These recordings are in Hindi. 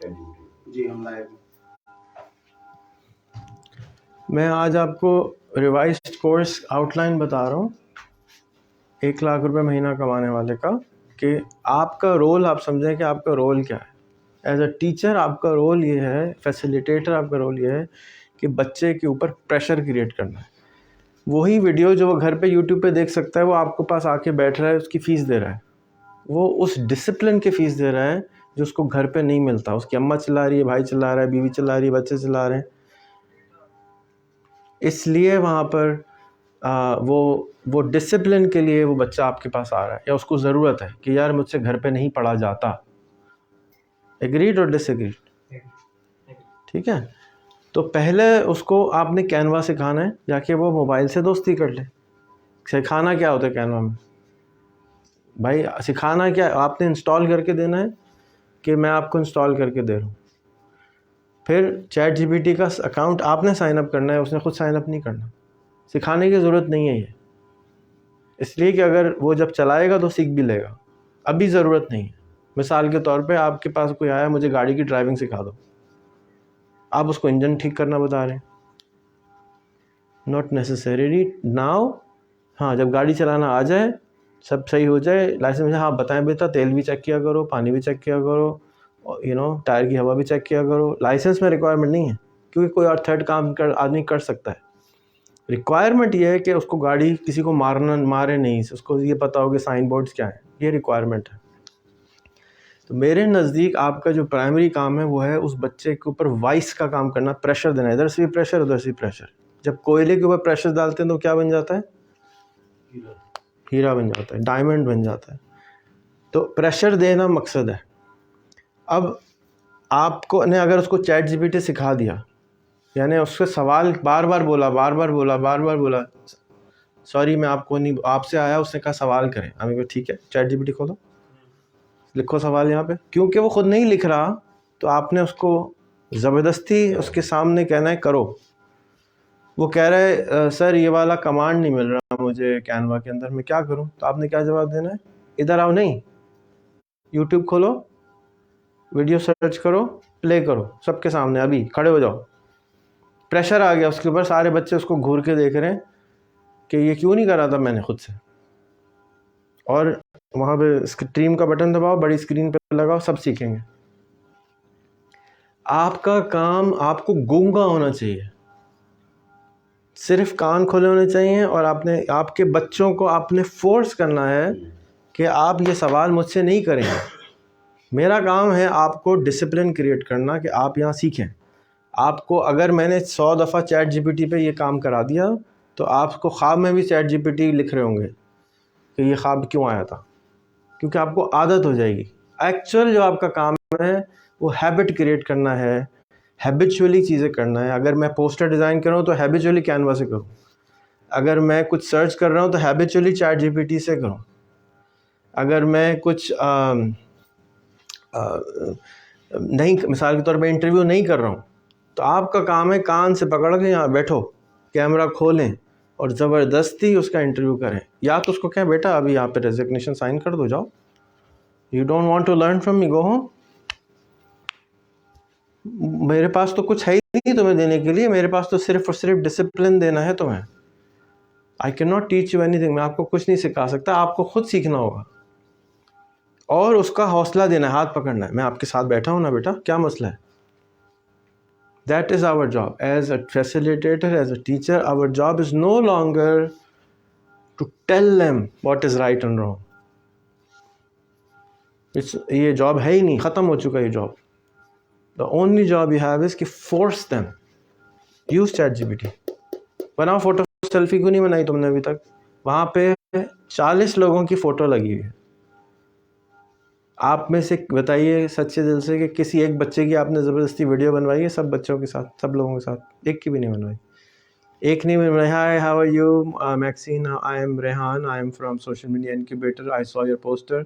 जी हम लाइव। मैं आज आपको रिवाइज्ड कोर्स आउटलाइन बता रहा हूँ 1 लाख रुपए महीना कमाने वाले का, कि आपका रोल आप समझें कि आपका रोल क्या है। एज अ टीचर आपका रोल ये है, फैसिलिटेटर आपका रोल ये है कि बच्चे के ऊपर प्रेशर क्रिएट करना है। वही वीडियो जो वो घर पे यूट्यूब पे देख सकता है, वो आपके पास आके बैठ रहा है, उसकी फ़ीस दे रहा है। वो उस डिसिप्लिन की फ़ीस दे रहा है जो उसको घर पे नहीं मिलता। उसकी अम्मा चला रही है, भाई चला रहा है, बीवी चला रही है, बच्चे चला रहे हैं, इसलिए वहाँ पर वो डिसिप्लिन के लिए वो बच्चा आपके पास आ रहा है, या उसको ज़रूरत है कि यार मुझसे घर पे नहीं पढ़ा जाता। एग्रीड और डिसएग्रीड? ठीक है। तो पहले उसको आपने कैनवा सिखाना है, जाके वो मोबाइल से दोस्ती कर ले। सिखाना क्या होता है कैनवा में भाई? सिखाना क्या, आपने इंस्टॉल करके देना है कि मैं आपको इंस्टॉल करके दे रहा हूँ। फिर ChatGPT का अकाउंट आपने साइन अप करना है, उसने खुद साइन अप नहीं करना। सिखाने की ज़रूरत नहीं है ये, इसलिए कि अगर वो जब चलाएगा तो सीख भी लेगा। अभी ज़रूरत नहीं है। मिसाल के तौर पे आपके पास कोई आया, मुझे गाड़ी की ड्राइविंग सिखा दो, आप उसको इंजन ठीक करना बता रहे हैं, नॉट नेसेसरी नाउ। हाँ, जब गाड़ी चलाना आ जाए, सब सही हो जाए, लाइसेंस, हाँ बताएं बेटा, तेल भी चेक किया करो, पानी भी चेक किया करो, टायर की हवा भी चेक किया करो। लाइसेंस में रिक्वायरमेंट नहीं है, क्योंकि कोई और थर्ड काम आदमी कर सकता है। रिक्वायरमेंट ये है कि उसको गाड़ी किसी को मारे नहीं, उसको ये पता हो कि साइन बोर्ड्स क्या है, ये रिक्वायरमेंट है। तो मेरे नज़दीक आपका जो प्राइमरी काम है वो है उस बच्चे के ऊपर वाइस का काम करना, प्रेशर देना, इधर से भी प्रेशर, उधर से भी प्रेशर। जब कोयले के ऊपर प्रेशर डालते हैं तो क्या बन जाता है? हीरा बन जाता है, डायमंड बन जाता है। तो प्रेशर देना मकसद है। अब आपको ने अगर उसको ChatGPT सिखा दिया, यानी उसके सवाल बार बार बोला, सॉरी मैं आपको नहीं, आपसे आया, उसने कहा सवाल करें, हमें कहा ठीक है, ChatGPT खोलो, लिखो सवाल यहाँ पे। क्योंकि वो खुद नहीं लिख रहा, तो आपने उसको ज़बरदस्ती उसके सामने कहना है करो। वो कह रहा है सर ये वाला कमांड नहीं मिल रहा मुझे कैनवा के अंदर, मैं क्या करूँ? तो आपने क्या जवाब देना है? इधर आओ, नहीं, यूट्यूब खोलो, वीडियो सर्च करो, प्ले करो, सबके सामने अभी खड़े हो जाओ। प्रेशर आ गया उसके ऊपर, सारे बच्चे उसको घूर के देख रहे हैं कि ये क्यों नहीं कर रहा था मैंने खुद से। और वहाँ पे स्ट्रीम का बटन दबाओ, बड़ी स्क्रीन पे लगाओ, सब सीखेंगे। आपका काम, आपको गूंगा होना चाहिए, सिर्फ कान खोले होने चाहिए, और आपके बच्चों को आपने फोर्स करना है कि आप ये सवाल मुझसे नहीं करेंगे। मेरा काम है आपको डिसिप्लिन क्रिएट करना कि आप यहाँ सीखें। आपको अगर मैंने 100 दफ़ा ChatGPT पे ये काम करा दिया, तो आपको ख्वाब में भी ChatGPT लिख रहे होंगे कि ये ख्वाब क्यों आया था, क्योंकि आपको आदत हो जाएगी। एक्चुअल जो आपका काम है वो हैबिट क्रिएट करना है, हैबिचुअली चीज़ें करना है। अगर मैं पोस्टर डिज़ाइन कर रहा हूँ तो हैबिचुअली कैनवा से करूँ, अगर मैं कुछ सर्च कर रहा हूँ तो हैबिचुअली ChatGPT से करूँ, अगर मैं कुछ नहीं, मिसाल के तौर पे इंटरव्यू नहीं कर रहा हूँ, तो आपका काम है कान से पकड़ के यहाँ बैठो, कैमरा खोलें और ज़बरदस्ती उसका इंटरव्यू करें। या तो उसको कहें बेटा अभी यहाँ पे रेजिग्नेशन साइन कर दो, जाओ, you don't want to learn from me, go home, मेरे पास तो कुछ है ही नहीं तुम्हें देने के लिए, मेरे पास तो सिर्फ और सिर्फ डिसिप्लिन देना है तुम्हें। I can not teach you anything, मैं आपको कुछ नहीं सिखा सकता, आपको खुद सीखना होगा। और उसका हौसला देना है, हाथ पकड़ना है, मैं आपके साथ बैठा हूँ ना बेटा, क्या मसला है। That is our job as a facilitator, as a teacher. Our job is no longer to tell them what is right and wrong. ये जॉब है ही नहीं, ख़त्म हो चुका ये job. The only job you have is कि force them. Use ChatGPT. बनाओ फोटो, सेल्फी क्यों नहीं बनाई तुमने अभी तक? वहाँ पे 40 लोगों की फ़ोटो लगी हुई है। आप में से बताइए सच्चे दिल से कि किसी एक बच्चे की आपने ज़बरदस्ती वीडियो बनवाई है? सब बच्चों के साथ, सब लोगों के साथ, एक की भी नहीं बनवाई। एक नहीं बनवाई। Hi, how are you Maxine, I am Rehan, I am from social media incubator, I saw your poster,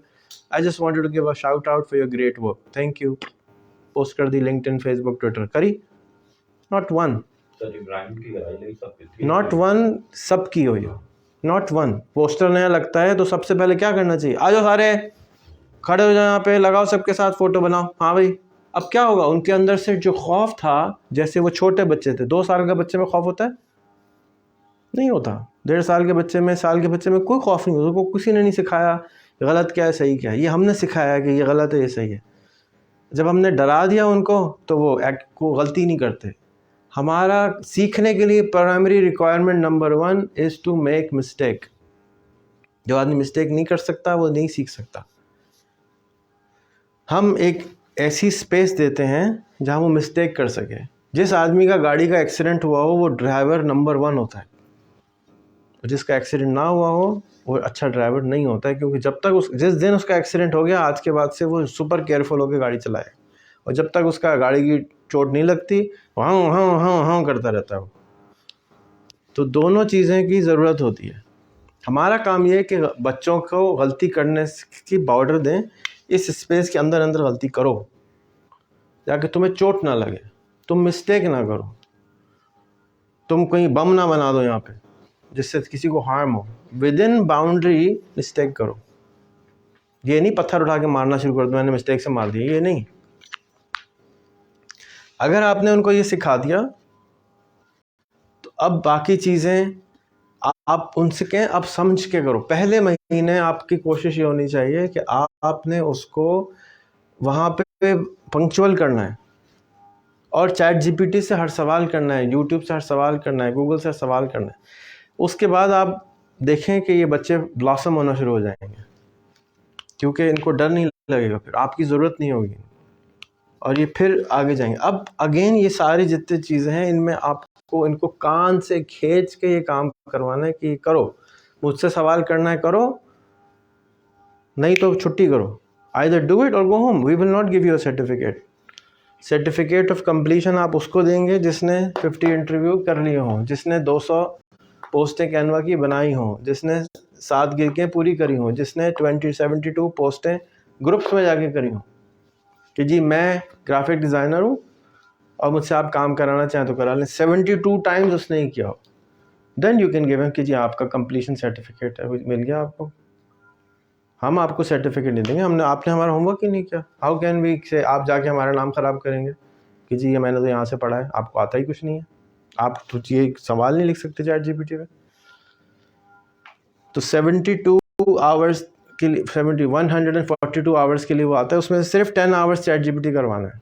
I just wanted to give a shout out for your great work, thank you. Post कर दी लिंक्डइन, फेसबुक, ट्विटर, करी? नॉट वन, नॉट वन, सब की हुई हो, नॉट वन। पोस्टर नया लगता है तो सबसे पहले क्या करना चाहिए? आ जाओ सारे, खड़े हो जाओ यहाँ पे, लगाओ सबके साथ फ़ोटो बनाओ। हाँ भाई, अब क्या होगा, उनके अंदर से जो खौफ था, जैसे वो छोटे बच्चे थे, 2 साल के बच्चे में खौफ होता है? नहीं होता। 1.5 साल के बच्चे में, साल के बच्चे में कोई खौफ नहीं होता। उसको किसी ने नहीं सिखाया गलत क्या है सही क्या है, ये हमने सिखाया कि ये गलत है ये सही है। जब हमने डरा दिया उनको तो वो को गलती नहीं करते। हमारा सीखने के लिए primary requirement number 1 is to make mistake. जो आदमी मिस्टेक नहीं कर सकता वो नहीं सीख सकता। हम एक ऐसी स्पेस देते हैं जहाँ वो मिस्टेक कर सके। जिस आदमी का गाड़ी का एक्सीडेंट हुआ हो वो ड्राइवर नंबर 1 होता है, जिसका एक्सीडेंट ना हुआ हो वो अच्छा ड्राइवर नहीं होता है, क्योंकि जब तक जिस दिन उसका एक्सीडेंट हो गया आज के बाद से वो सुपर केयरफुल होकर गाड़ी चलाए, और जब तक उसका गाड़ी की चोट नहीं लगती हाँ हाँ हाँ हाँ करता रहता है वो। तो दोनों चीज़ें की ज़रूरत होती है। हमारा काम ये है कि बच्चों को गलती करने की बॉर्डर दें, इस स्पेस के अंदर अंदर गलती करो ताकि तुम्हें चोट ना लगे, तुम मिस्टेक ना करो, तुम कहीं बम ना बना दो यहाँ पे जिससे किसी को हार्म हो। विद इन बाउंड्री मिस्टेक करो। ये नहीं पत्थर उठा के मारना शुरू कर दो, मैंने मिस्टेक से मार दिया, ये नहीं। अगर आपने उनको ये सिखा दिया तो अब बाकी चीज़ें आप उनसे कहें, आप समझ के करो। पहले महीने आपकी कोशिश ये होनी चाहिए कि आपने उसको वहाँ पे पंक्चुअल करना है, और चैट जीपीटी से हर सवाल करना है, यूट्यूब से हर सवाल करना है, गूगल से हर सवाल करना है। उसके बाद आप देखें कि ये बच्चे ब्लॉसम होना शुरू हो जाएंगे, क्योंकि इनको डर नहीं लगेगा, फिर आपकी ज़रूरत नहीं होगी, और ये फिर आगे जाएंगे। अब अगेन ये सारी जितनी चीज़ें हैं इनमें आपको इनको कान से खींच के ये काम करवाना है कि करो, मुझसे सवाल करना है करो, नहीं तो छुट्टी करो। Either do it or go home, we will not give you a certificate of completion आप उसको देंगे जिसने 50 इंटरव्यू कर लिए हों, जिसने 200 पोस्टें कैनवा की बनाई हों, जिसने 7 गिरकें पूरी करी हों, जिसने 72 पोस्टें ग्रुप्स में जाके करी हों कि जी मैं ग्राफिक डिज़ाइनर हूँ और मुझसे आप काम कराना चाहें तो करा लें। 72 टाइम्स उसने ही किया हो, then you can give him कि जी आपका कंप्लीशन सर्टिफिकेट है, मिल गया आपको। हम आपको सर्टिफिकेट नहीं देंगे, आपने हमारा होमवर्क ही नहीं किया। हाउ कैन वी से आप जाके हमारा नाम ख़राब करेंगे कि जी ये मैंने तो यहाँ से पढ़ा है, आपको आता ही कुछ नहीं है, आप तो ये सवाल नहीं लिख सकते चैट जीपीटी पे। तो 72 आवर्स के लिए 142 आवर्स के लिए वो आता है, उसमें से सिर्फ 10 आवर्स चैट जीपीटी करवाना है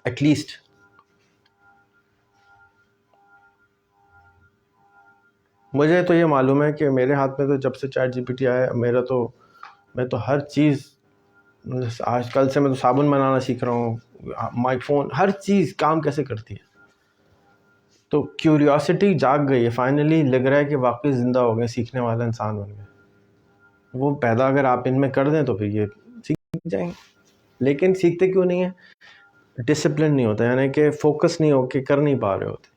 एटलीस्ट। मुझे तो ये मालूम है कि मेरे हाथ में तो जब से चैट जीपीटी आया मैं तो हर चीज़, आजकल से मैं तो साबुन बनाना सीख रहा हूँ, माइक फ़ोन, हर चीज़ काम कैसे करती है। तो क्यूरियोसिटी जाग गई है, फाइनली लग रहा है कि वाकई ज़िंदा हो गए, सीखने वाला इंसान बन गए। वो पैदा अगर आप इनमें कर दें तो फिर ये सीख जाएंगे। लेकिन सीखते क्यों नहीं है? डिसिप्लिन नहीं होता, यानी कि फोकस नहीं हो के कर नहीं पा रहे होते।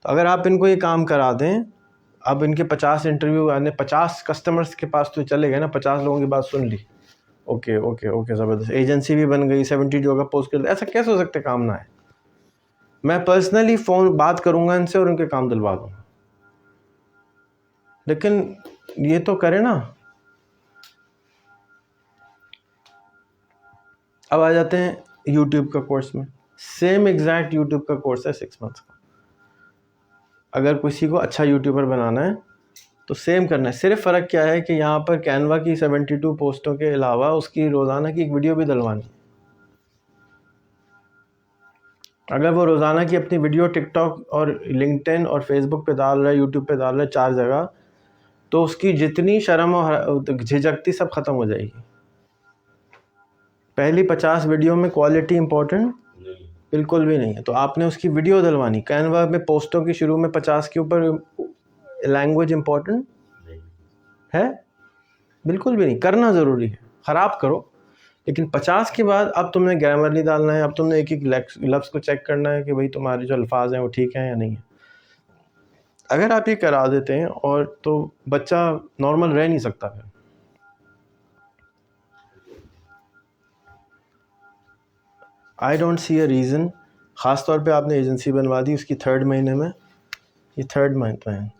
तो अगर आप इनको ये काम करा दें, अब इनके 50 इंटरव्यू यानी 50 कस्टमर्स के पास तो चले गए ना, 50 लोगों की बात सुन ली, ओके ओके ओके ज़बरदस्त, एजेंसी भी बन गई, 72 का पोस्ट कर, ऐसा कैसे हो सकता है काम ना है? मैं पर्सनली फ़ोन बात करूँगा इनसे और उनके काम दिलवा दूँगा, लेकिन ये तो करें ना। अब आ जाते हैं यूट्यूब का कोर्स में। सेम एग्जैक्ट यूट्यूब का कोर्स है 6 मंथ्स का। अगर किसी को अच्छा यूट्यूबर बनाना है तो सेम करना है। सिर्फ फ़र्क क्या है कि यहाँ पर कैनवा की 72 पोस्टों के अलावा उसकी रोज़ाना की एक वीडियो भी डलवानी। अगर वो रोज़ाना की अपनी वीडियो टिकटॉक और लिंक्डइन और फेसबुक पे डाल रहा है, यूट्यूब पे डाल रहा है 4 जगह, तो उसकी जितनी शर्म और झिझकती सब ख़त्म हो जाएगी। पहली 50 वीडियो में क्वालिटी इंपॉर्टेंट बिल्कुल भी नहीं है, तो आपने उसकी वीडियो डलवानी। कैनवा में पोस्टों की शुरू में 50 के ऊपर लैंग्वेज इंपॉर्टेंट है? बिल्कुल भी नहीं। करना ज़रूरी है, ख़राब करो, लेकिन 50 के बाद अब तुमने ग्रामरली डालना है, अब तुमने एक एक लफ्ज़ को चेक करना है कि भाई तुम्हारे जो अल्फाज हैं वो ठीक हैं या नहीं है। अगर आप ये करा देते हैं और तो बच्चा नॉर्मल रह नहीं सकता फिर। I don't see a reason. ख़ास तौर पे आपने एजेंसी बनवा दी उसकी 3rd महीने में, ये 3rd मंथ में है।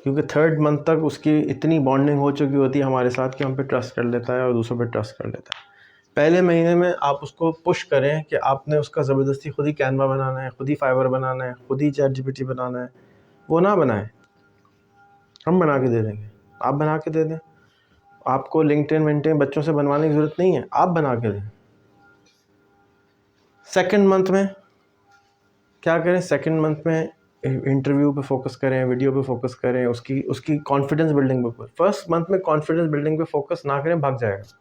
क्योंकि 3rd मंथ तक उसकी इतनी बॉन्डिंग हो चुकी होती है हमारे साथ कि हम पे ट्रस्ट कर लेता है और दूसरों पे ट्रस्ट कर लेता है। पहले महीने में आप उसको पुश करें कि आपने उसका ज़बरदस्ती खुद ही कैनवा बनाना है, खुद ही फाइवर बनाना है, खुद ही ChatGPT बनाना है, वो ना बनाएं, हम बना के दे देंगे, आप बना के दे दें। आपको लिंक्डइन विंक्डइन बच्चों से बनवाने की ज़रूरत नहीं है, आप बना के दें। 2nd मंथ में क्या करें? 2nd मंथ में इंटरव्यू पे फोकस करें, वीडियो पे फोकस करें, उसकी कॉन्फिडेंस बिल्डिंग पे। 1st मंथ में कॉन्फिडेंस बिल्डिंग पे फोकस ना करें, भाग जाएगा।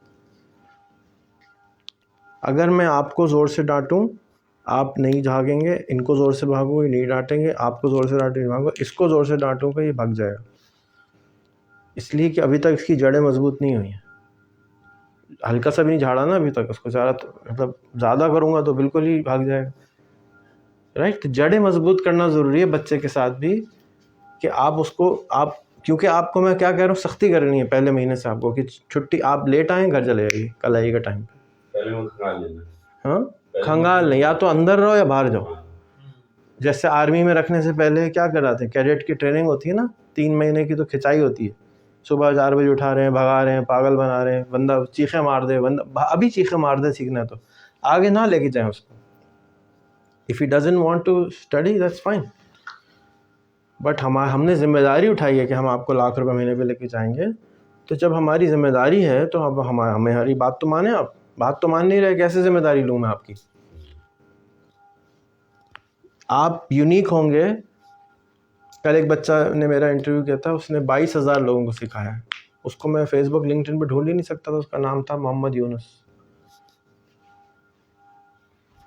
अगर मैं आपको ज़ोर से डांटूं, आप नहीं भागेंगे, इनको ज़ोर से भागो, ये नहीं डांटेंगे, आपको ज़ोर से डांटूं, नहीं भागो, इसको ज़ोर से डांटूंगा, ये भाग जाएगा। इसलिए कि अभी तक इसकी जड़ें मजबूत नहीं हुई हैं। हल्का सा भी नहीं झाड़ा ना अभी तक उसको, ज़्यादा मतलब ज़्यादा करूँगा तो बिल्कुल ही भाग जाएगा, राइट। तो जड़ें मजबूत करना ज़रूरी है बच्चे के साथ भी, कि आप उसको क्योंकि आपको मैं क्या कह रहा हूँ, सख्ती करनी है पहले महीने से आपको कि छुट्टी आप लेट आएँ, घर चले जाइए, कल आइएगा टाइम पे। पहले वो खंगाल लेना। हाँ, खंगाल नहीं, या तो अंदर रहो या बाहर जाओ। जैसे आर्मी में रखने से पहले क्या कराते हैं, कैडेट की ट्रेनिंग होती है ना, 3 महीने की तो खिंचाई होती है। सुबह 4 बजे उठा रहे हैं, भगा रहे हैं, पागल बना रहे हैं, बंदा चीखें मार दे, बंदा अभी चीखें मार दे, सीखना है तो आगे ना लेके जाएं उसको। If he doesn't want to study that's fine, but हमने जिम्मेदारी उठाई है कि हम आपको लाख रुपए महीने पे लेके जाएंगे। तो जब हमारी जिम्मेदारी है तो अब हमारी बात तो माने। आप बात तो मान नहीं रहे, कैसे जिम्मेदारी लूँ मैं आपकी? आप यूनिक होंगे। कल एक बच्चा ने मेरा इंटरव्यू किया था, उसने 22,000 लोगों को सिखाया है। उसको मैं फेसबुक लिंक्डइन पे ढूंढ ही नहीं सकता था, उसका नाम था मोहम्मद यूनुस।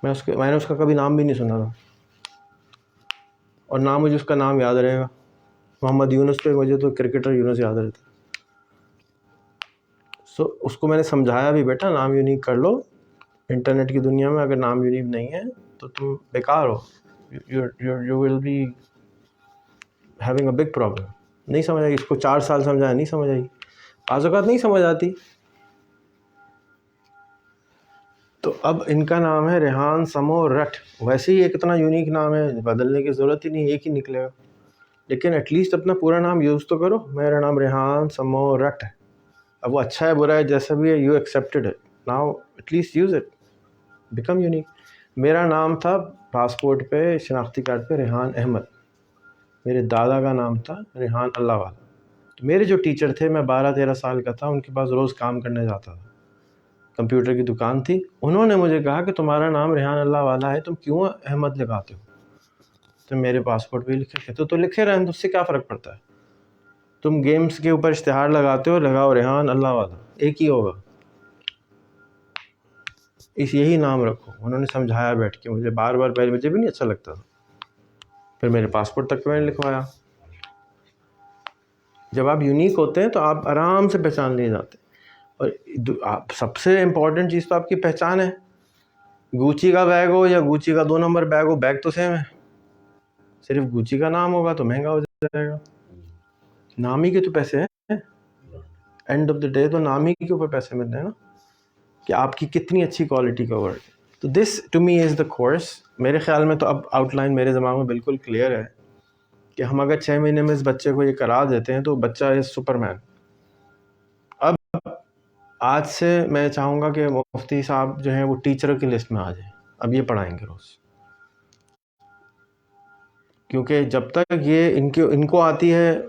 मैंने उसका कभी नाम भी नहीं सुना था, और ना मुझे उसका नाम याद रहेगा। मोहम्मद यूनुस पे मुझे तो क्रिकेटर यूनुस याद रहता। सो उसको मैंने समझाया भी, बेटा नाम यूनिक कर लो, इंटरनेट की दुनिया में अगर नाम यूनिक नहीं है तो तुम बेकार हो, you will be having a big problem. नहीं समझ आई, इसको 4 साल समझाया, नहीं समझ आई, आज़ात नहीं समझ आती। तो अब इनका नाम है रेहान समो रट। वैसे ही एक इतना यूनिक नाम है, बदलने की ज़रूरत ही नहीं, एक ही निकलेगा। लेकिन एटलीस्ट अपना पूरा नाम यूज़ तो करो। मेरा नाम रेहान समो रट है। अब वो अच्छा है बुरा है जैसा भी है, you accepted it, now at least use it, become unique. मेरा नाम था पासपोर्ट पे, शनाख्ती कार्ड पे रेहान अहमद। मेरे दादा का नाम था रेहान अल्लाह वाला। तो मेरे जो टीचर थे, मैं 12-13 साल का था, उनके पास रोज़ काम करने जाता था, कंप्यूटर की दुकान थी। उन्होंने मुझे कहा कि तुम्हारा नाम रेहान अल्लाह वाला है, तुम क्यों अहमद लगाते हो? तो मेरे पासपोर्ट पे लिखे थे, तो लिखे रहें, तो उससे क्या फ़र्क पड़ता है? तुम गेम्स के ऊपर इश्तिहार लगाते हो, लगाओ रेहान अल्लाह वाला, एक ही होगा, यही नाम रखो। उन्होंने समझाया बैठ के मुझे बार बार, पहले मुझे भी नहीं अच्छा लगता था, फिर मेरे पासपोर्ट तक मैंने लिखवाया। जब आप यूनिक होते हैं तो आप आराम से पहचान लिए जाते हैं। और आप सबसे इम्पोर्टेंट चीज़ तो आपकी पहचान है। गुची का बैग हो या गुची का 2 नंबर बैग हो, बैग तो सेम है, सिर्फ गुची का नाम होगा तो महंगा हो जाएगा। नाम ही के तो पैसे हैं, एंड ऑफ द डे तो नाम ही के ऊपर पैसे मिल रहे हैं ना, कि आपकी कितनी अच्छी क्वालिटी का वर्क। तो this to me is the course. मेरे ख्याल में तो अब आउटलाइन मेरे दिमाग में बिल्कुल क्लियर है कि हम अगर 6 महीने में इस बच्चे को ये करा देते हैं तो बच्चा इज़ सुपरमैन। अब आज से मैं चाहूँगा कि मुफ्ती साहब जो हैं वो टीचरों की लिस्ट में आ जाए, अब ये पढ़ाएंगे रोज़। क्योंकि जब तक ये इनको आती है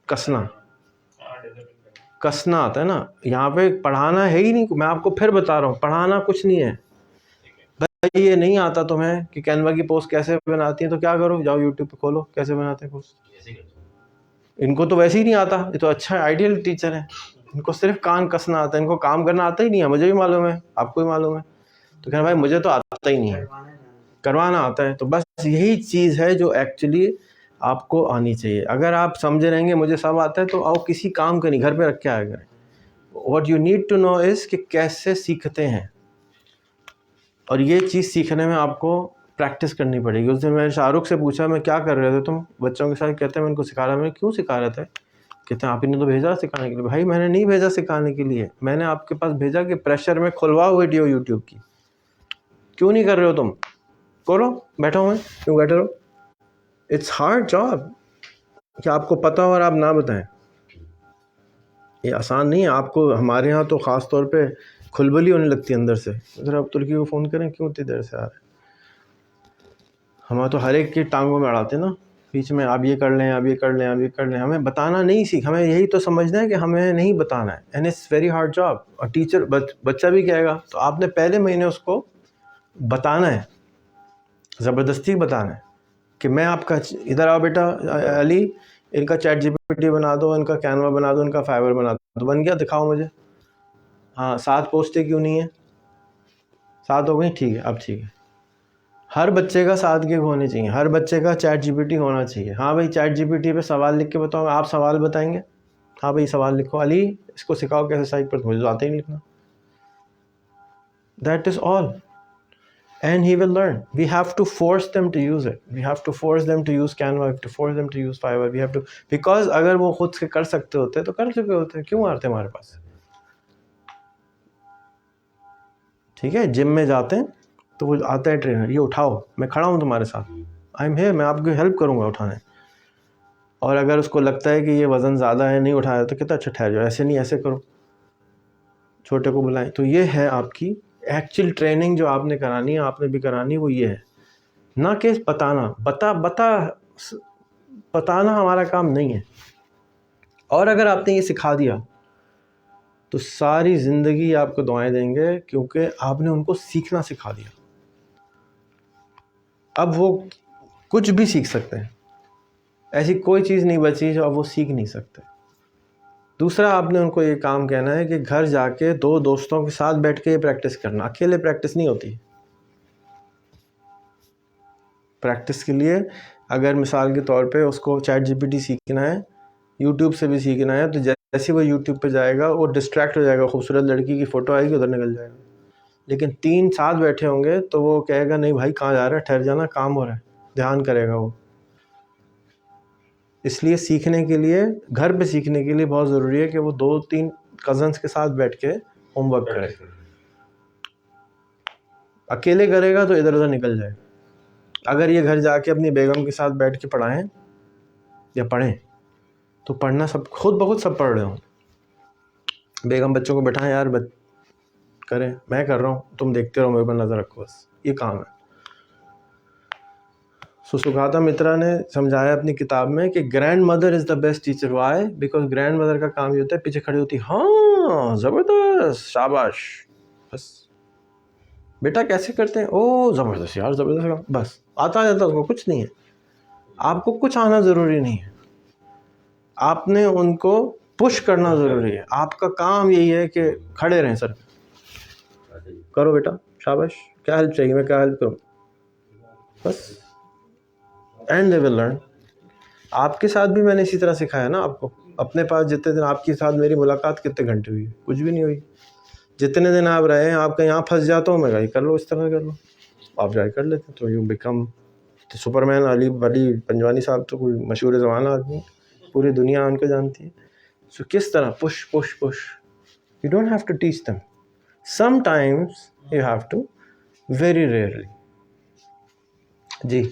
कसना आता है ना, यहाँ पे पढ़ाना है ही नहीं। मैं आपको फिर बता रहा हूँ, पढ़ाना कुछ नहीं है भाई। ये नहीं आता तुम्हें कि कैनवा की पोस्ट कैसे बनाती है, तो क्या करो, जाओ यूट्यूब पे खोलो कैसे बनाते हैं पोस्ट। इनको तो वैसे ही नहीं आता, ये तो अच्छा आइडियल टीचर है, इनको सिर्फ कान कसना आता है, इनको काम करना आता ही नहीं है। मुझे भी मालूम है, आपको भी मालूम है। तो कहना भाई मुझे तो आता ही नहीं है, करवाना आता है। तो बस यही चीज़ है जो एक्चुअली आपको आनी चाहिए। अगर आप समझे रहेंगे मुझे सब आता है, तो आओ किसी काम का नहीं, घर पे रख के आया करें। What you need to know is कि कैसे सीखते हैं, और ये चीज़ सीखने में आपको प्रैक्टिस करनी पड़ेगी। उस दिन मैंने शाहरुख से पूछा, मैं क्या कर रहे थे तुम बच्चों के साथ? कहते हैं मैं इनको सिखा रहा। मैं क्यों सिखा रहे थे? कहते हैं आप ही ने तो भेजा सिखाने के लिए। भाई मैंने नहीं भेजा सिखाने के लिए, मैंने आपके पास भेजा कि प्रेशर में खुलवाओ वीडियो यूट्यूब की। क्यों नहीं कर रहे हो तुम? करो, बैठा हूँ मैं, क्यों बैठे रहो? इट्स हार्ड जॉब, कि आपको पता हो और आप ना बताएं, ये आसान नहीं है। आपको हमारे यहाँ तो ख़ास तौर पे खुलबली होने लगती है अंदर से, अगर आप तुर्की को फ़ोन करें क्यों इतनी देर से आ रहे हैं। हमारे तो हर एक की टांगों में अड़ाते ना बीच में, आप ये कर लें, आप ये कर लें, आप ये कर लें। हमें बताना नहीं सीख, हमें यही तो समझना है कि हमें नहीं बताना है, and it's very hard job. और टीचर बच्चा भी कहेगा तो आपने पहले महीने उसको बताना है, ज़बरदस्ती बताना है कि मैं आपका, इधर आओ बेटा अली, इनका चैट जीपीटी बना दो, इनका कैनवा बना दो, इनका फाइवर बना दो। बन गया, दिखाओ मुझे। हाँ 7 पोस्टें क्यों नहीं है? 7 हो गई, ठीक है, अब ठीक है। हर बच्चे का 7 गिग होने चाहिए, हर बच्चे का चैट जीपीटी होना चाहिए। हाँ भाई चैट जीपीटी पे सवाल लिख के बताओ, आप सवाल बताएंगे, हाँ भाई सवाल लिखो, अली इसको सिखाओ कैसे साइट पर, मुझे आते ही नहीं लिखना। That is all, and he will learn. We have to force them to use it. We have to force them to use Canva, we have to force them to use Fiverr. We have to, because अगर वो खुद से कर सकते होते तो कर चुके होते, क्यों आते हमारे पास? ठीक है, जिम में जाते हैं तो वो आता है ट्रेनर, ये उठाओ, मैं खड़ा हूँ तुम्हारे साथ, आई एम हियर, मैं आपकी हेल्प करूँगा उठाने। और अगर उसको लगता है कि ये वज़न ज़्यादा है, नहीं उठाया, तो कितना अच्छा, ठहर जाओ, ऐसे नहीं ऐसे करो, छोटे को बुलाएं। तो ये है आपकी एक्चुअल ट्रेनिंग जो आपने करानी है, आपने भी करानी है, वो ये है, ना कि बताना। बताना हमारा काम नहीं है। और अगर आपने ये सिखा दिया तो सारी ज़िंदगी आपको दुआएं देंगे, क्योंकि आपने उनको सीखना सिखा दिया। अब वो कुछ भी सीख सकते हैं, ऐसी कोई चीज़ नहीं बची जो अब वो सीख नहीं सकते। दूसरा, आपने उनको ये काम कहना है कि घर जाके 2 दोस्तों के साथ बैठ के ये प्रैक्टिस करना, अकेले प्रैक्टिस नहीं होती। प्रैक्टिस के लिए अगर मिसाल के तौर पे उसको चैट जीपीटी सीखना है, यूट्यूब से भी सीखना है, तो जैसे वो यूट्यूब पे जाएगा वो डिस्ट्रैक्ट हो जाएगा, खूबसूरत लड़की की फ़ोटो आएगी, उधर निकल जाएगा। लेकिन 3 साथ बैठे होंगे तो वो कहेगा नहीं भाई कहाँ जा रहा है, ठहर जाना, काम हो रहा है, ध्यान करेगा वो। इसलिए सीखने के लिए, घर पे सीखने के लिए बहुत ज़रूरी है कि वो 2-3 कज़न्स के साथ बैठ के होमवर्क करे। अकेले करेगा तो इधर उधर निकल जाएगा। अगर ये घर जाके अपनी बेगम के साथ बैठ के पढ़ाएं या पढ़ें, तो पढ़ना सब खुद ब खुद सब पढ़ रहे हो। बेगम बच्चों को बैठाएं, यार करें, मैं कर रहा हूँ, तुम देखते रहो, मेरे पर नज़र रखो, बस ये काम है। सुगाता मित्रा ने समझाया अपनी किताब में कि grandmother is the best teacher. Why? Because grandmother का काम ये होता है, पीछे खड़ी होती, हाँ ज़बरदस्त, शाबाश, बस बेटा कैसे करते हैं, ओ ज़बरदस्त यार, ज़बरदस्त, बस आता जाता उसको, कुछ नहीं है। आपको कुछ आना ज़रूरी नहीं है, आपने उनको पुश करना ज़रूरी है। आपका काम यही है कि खड़े रहें, सर करो बेटा, शाबाश, क्या हेल्प चाहिए, मैं क्या हेल्प करूँ, बस, एंड दे विल लर्न। आपके साथ भी मैंने इसी तरह सिखाया ना आपको। अपने पास जितने दिन आपके साथ मेरी मुलाकात कितने घंटे हुई, कुछ भी नहीं हुई। जितने दिन आप रहे हैं, आपका यहाँ फंस जाता हूँ मैं, भाई कर लो, इस तरह कर लो, आप जाए कर लेते, तो you become Superman. Ali Panjwani साहब तो कोई मशहूर ज़माना आदमी, पूरी दुनिया उनको जानती है। सो किस तरह push push push, you don't have to teach them, sometimes you have to, very rarely. जी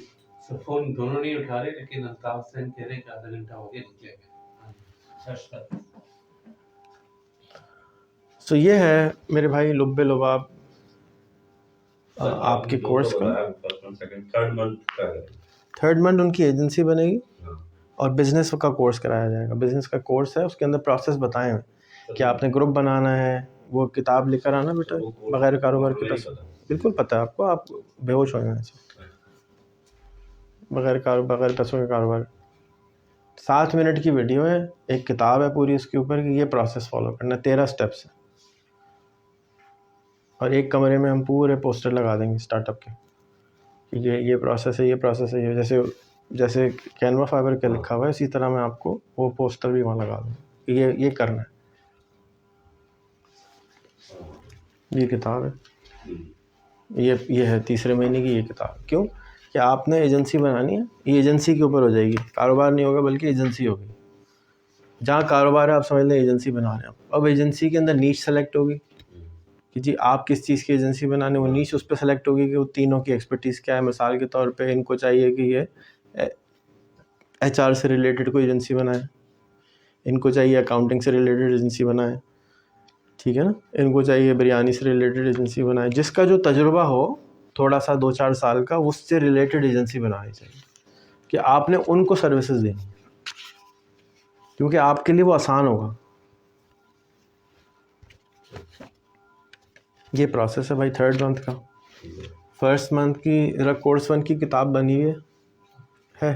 फोन दोनों नहीं उठा रहे, लेकिन अल्ताफ हुसैन कह रहे हैं कि आधा घंटा हो गया, निकले गए। सो ये है मेरे भाई लुब्बे लुबाब आपके कोर्स का। थर्ड मंथ उनकी एजेंसी बनेगी और बिज़नेस का कोर्स कराया जाएगा। बिज़नेस का कोर्स है, उसके अंदर प्रोसेस बताए हैं कि आपने ग्रुप बनाना है, वो किताब लेकर आना बेटा, बगैर कारोबार के पैसे, बिल्कुल पता है आपको, आप बेहोश हो जाना चाहिए, बगैर पैसों के कारोबार। 7 मिनट की वीडियो है, एक किताब है पूरी उसके ऊपर कि ये प्रोसेस फॉलो करना, 13 स्टेप्स है। और एक कमरे में हम पूरे पोस्टर लगा देंगे स्टार्टअप के कि ये प्रोसेस है, ये प्रोसेस है, ये जैसे कैनवा फाइवर का लिखा हुआ है, इसी तरह मैं आपको वो पोस्टर भी वहाँ लगा दूँ कि ये करना है। ये किताब है, ये है 3रे महीने की ये किताब। क्यों? कि आपने एजेंसी बनानी है, ये एजेंसी के ऊपर हो जाएगी, कारोबार नहीं होगा बल्कि एजेंसी होगी। जहाँ कारोबार है आप समझ लें एजेंसी बना रहे हैं। अब एजेंसी के अंदर नीश सेलेक्ट होगी कि जी आप किस चीज़ की एजेंसी बनाने, वो नीश उस पर सेलेक्ट होगी कि वो तीनों की एक्सपर्टीज़ क्या है। मिसाल के तौर पे इनको चाहिए कि ये HR से रिलेटेड कोई एजेंसी बनाए, इनको चाहिए अकाउंटिंग से रिलेटेड एजेंसी बनाए, ठीक है ना, इनको चाहिए बिरयानी से रिलेटेड एजेंसी बनाए। जिसका जो तजुर्बा हो थोड़ा सा 2-4 साल का, उससे रिलेटेड एजेंसी बनानी चाहिए कि आपने उनको सर्विसेज देनी है, क्योंकि आपके लिए वो आसान होगा। ये प्रोसेस है भाई 3rd मंथ का। 1st मंथ की कोर्स 1 की किताब बनी हुई है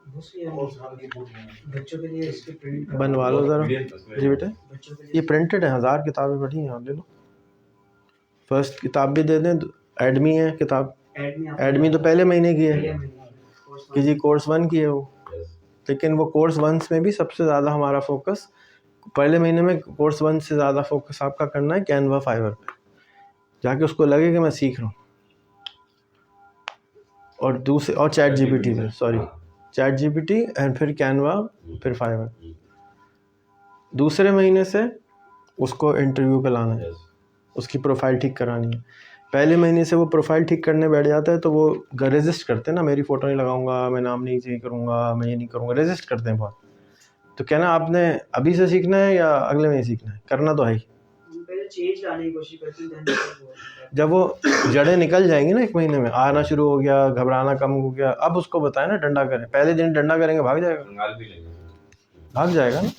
बच्चों के लिए इसके प्रिंट बनवा लो ज़रा जी बेटे, ये प्रिंटेड है, 1000 किताबें पढ़ी हैं, आप ले लो। फर्स्ट किताब भी दे दें, एडमी है किताब, एडमी तो पहले महीने की है कि जी कोर्स 1 की है वो, लेकिन वो कोर्स 1 में भी सबसे ज़्यादा हमारा फोकस पहले महीने में, कोर्स 1 से ज़्यादा फोकस आपका करना है कैनवा फाइवर पे, जाके उसको लगे कि मैं सीख रहा हूँ। और दूसरे और चैट जीपीटी पे, सॉरी चैट जीपीटी एंड फिर कैनवा फिर फाइवर। दूसरे महीने से उसको इंटरव्यू पे लाना है, उसकी प्रोफाइल ठीक करानी है। पहले महीने से वो प्रोफाइल ठीक करने बैठ जाता है तो वो रेजिस्ट करते हैं ना, मेरी फ़ोटो नहीं लगाऊंगा, मैं नाम नहीं चेंज करूंगा, मैं ये नहीं करूंगा, रेजिस्ट करते हैं बहुत। तो कहना आपने अभी से सीखना है या अगले महीने सीखना है, करना तो है ही। पहले चेंज लाने की कोशिश करते हैं, जब वो जड़ें निकल जाएंगी ना, 1 महीने में आना शुरू हो गया, घबराना कम हो गया, अब उसको बताए ना डंडा करें। पहले दिन डंडा करेंगे भाग जाएगा, भाग जाएगा ना।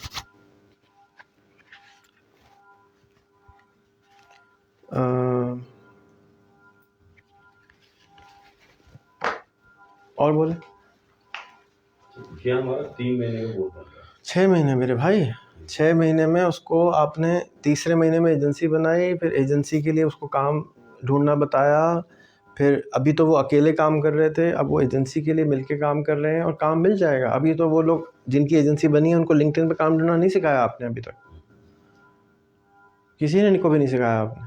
और बोले 6 महीने मेरे भाई, 6 महीने में उसको आपने तीसरे महीने में एजेंसी बनाई, फिर एजेंसी के लिए उसको काम ढूंढना बताया, फिर अभी तो वो अकेले काम कर रहे थे, अब वो एजेंसी के लिए मिलके काम कर रहे हैं और काम मिल जाएगा। अभी तो वो लोग जिनकी एजेंसी बनी है उनको लिंक्डइन पे काम ढूंढना नहीं सिखाया आपने, अभी तक किसी ने इनको भी नहीं सिखाया आपने।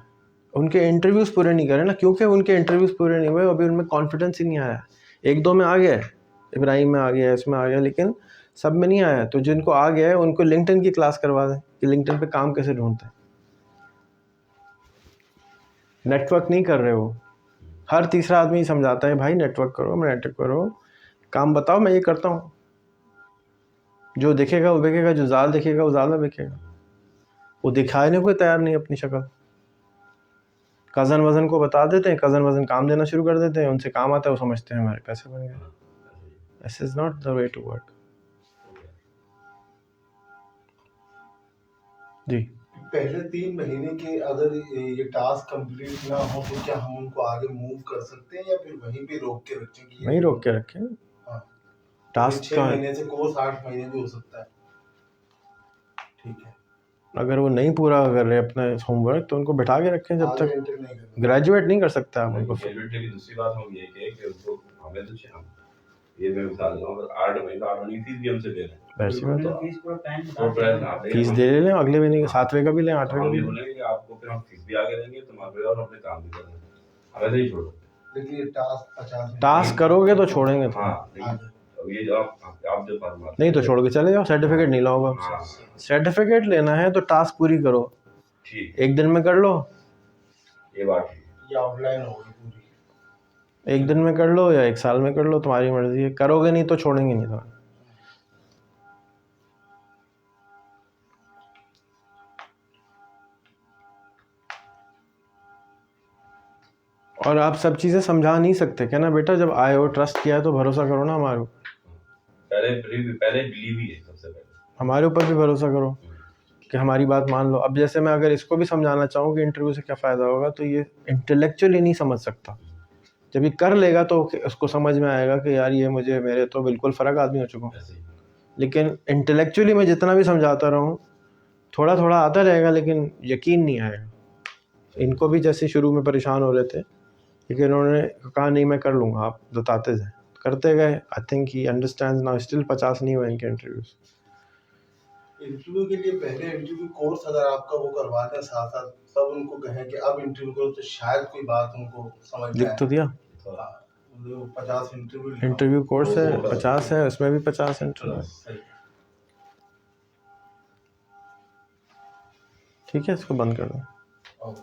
उनके इंटरव्यूज़ पूरे नहीं करे ना, क्योंकि उनके इंटरव्यूज़ पूरे नहीं हुए, अभी उनमें कॉन्फिडेंस ही नहीं आया। 1-2 में आ गया, इब्राहिम में आ गया, इसमें आ गया, लेकिन सब में नहीं आया। तो जिनको आ गया है उनको लिंक्डइन की क्लास करवा दें कि लिंक्डइन पे काम कैसे ढूंढते हैं। नेटवर्क नहीं कर रहे हो, हर तीसरा आदमी समझाता है भाई नेटवर्क करो, मैं नेटवर्क करो, काम बताओ मैं ये करता हूँ। जो दिखेगा वो बिकेगा, जो ज़्यादा दिखेगा वो ज़्यादा बिकेगा। वो दिखाने को तैयार नहीं अपनी शक्ल। कज़न वज़न को बता देते हैं, कज़न वज़न काम देना शुरू कर देते हैं, उनसे काम आता है, वो समझते हैं हमारे पैसे बन गए। This is not the way to work. जी पहले 3 महीने के अगर ये टास्क कंप्लीट ना हो तो क्या हम उनको आगे मूव कर सकते हैं या फिर वहीं पे रोक के रखें? कि वहीं रोक के रखें। हाँ, टास्क 6 महीने से कोर्स 8 महीने भी हो सकता है, ठीक है। अगर वो नहीं पूरा कर रहे अपना होमवर्क तो उनको बैठा के रखें जब तक ग्रेजुएट नहीं कर सकता आप उनको। दूसरी बात होगी ये कि उनको हमें तो ये मैं बता रहा हूँ, 8 महीने फीस भी हमसे ले रहे हैं, वैसे में तो फीस पूरा टाइम फीस दे लें, अगले महीने के 7वें का भी लें, 8वें का भी लें। बोलेंगे आपको फिर हम फीस भी आगे देंगे तुम्हारे और अपने काम भी करेंगे, हमें नहीं छोड़ो। लेकिन ये टास्क करोगे तो छोड़ेंगे तो। हाँ, ये जो आप जो फॉर्म नहीं तो छोड़ के चले जाओ, सर्टिफिकेट नहीं लाओगे। सर्टिफिकेट लेना है तो टास्क पूरी करो, ठीक 1 दिन में कर लो, ये बात ये ऑफलाइन होगी पूरी, 1 दिन में कर लो या 1 साल में कर लो, तुम्हारी मर्जी है। करोगे नहीं तो छोड़ेंगे नहीं तुम्हें। और आप सब चीज़ें समझा नहीं सकते, क्या ना बेटा, जब आए हो ट्रस्ट किया है तो भरोसा करो ना हमारे ऊपर। पहले बिलीव ही है सबसे पहले, हमारे ऊपर भी भरोसा करो कि हमारी बात मान लो। अब जैसे मैं अगर इसको भी समझाना चाहूँ कि इंटरव्यू से क्या फ़ायदा होगा, तो ये इंटेलेक्चुअली नहीं समझ सकता। जब ये कर लेगा तो उसको समझ में आएगा कि यार ये मेरे तो बिल्कुल फ़र्क आदमी हो चुका हूँ। लेकिन इंटेलेक्चुअली मैं जितना भी समझाता रहूँ, थोड़ा थोड़ा आता रहेगा, लेकिन यकीन नहीं आएगा। इनको भी जैसे शुरू में परेशान हो रहे थे, लेकिन उन्होंने कहा नहीं मैं कर लूँगा, आप बताते जाए, करते गए। I think he understands now. Still 50 नहीं हुए इनके इंटरव्यूज़। इंटरव्यू के लिए पहले इंटरव्यू कोर्स अगर आपका वो करवाते हैं साथ साथ, तब उनको कहें कि अब इंटरव्यू करो तो शायद कोई बात उनको समझ में लिख तो दिया, 50 इंटरव्यू कोर्स है, 50 है, उसमें भी 50 इंटरव्यू। ठीक है, इसको बंद कर दो।